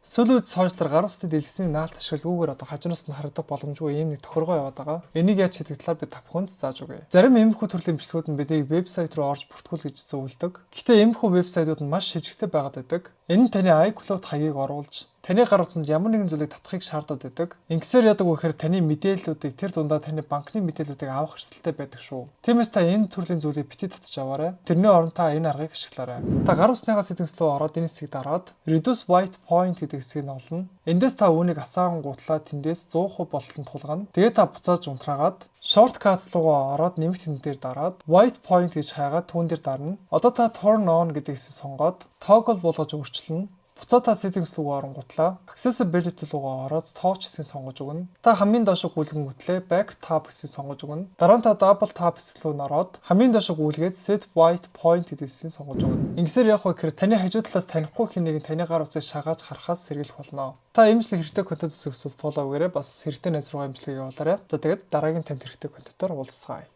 Сүүлийн үед сошиалдар гар усны дэлгэсний наалт ашиглалгүйгээр хажуунаас нь харагдах боломжгүй ийм нэг тохиргоо яваад байгаа. Энийг яаж хийдэг талаар би тавханд зааж өгье. Зарим иймэрхүү төрлийн бичлэгүүд нь биднийг вебсайт руу орж бүртгүүл гэж зөвлөдөг. Гэхдээ иймэрхүү вебсайтууд нь маш шижигтэй байгаад байдаг. Энэ нь таны iCloud хаягийг оруулж таны гар утсанд ямар нэгэн зүйлийг татахыг шаардаад байдаг. Ингэсээр яадаг вэ гэхээр таны мэдээллүүдийг тэр дундаа таны банкны мэдээллүүдийг авах хэрэгцээтэй байдаг шүү. Тиймээс та энэ төрлийн зүйлийг бити татж аваарай. Тэрний оронд та энэ аргыг ашиглаарай. Та гар усныхаа settings руу ороод энэ хэсгийг дараад Reduce White Point гэдэг хэсгийг оголно. Эндээс та үүнийг асаахан гутлаа тэндээс 100% болтон тулгана. Тэгээ та буцааж унтраагаад Shortcuts руугаа ороод нэмэх тэн дээр дараад White Point гэж хайгаад түүн дээр дарна. Одоо та Turn On гэдэг хэсгийг сонгоод Toggle болгож өөрчилнө. Буцаад та settings руу оронгутлаа accessibility руугаа ороод touch хэсгийг сонгож өгнө. Та хамгийн доош гүйлгэн хөтлөө back tab хэсгийг сонгож өгнө. Дараа нь та double tab хэсэг рүү ороод хамгийн доош гүйлгээд set white point гэдэг хэсгийг сонгож өгнө. Ингэсээр яг хөө тэр таны хажуу талаас танихгүй хэн нэгэн таны гар утсыг шагааж харахаас сэргийлэх болно. Та имжлэг хэрэгтэй контент үзэх follow гээрээ бас хэрэгтэй найз руугаа имжлэгийг явуулаарай. За тэгээд дараагийн танд хэрэгтэй контентоор уулзцгаая.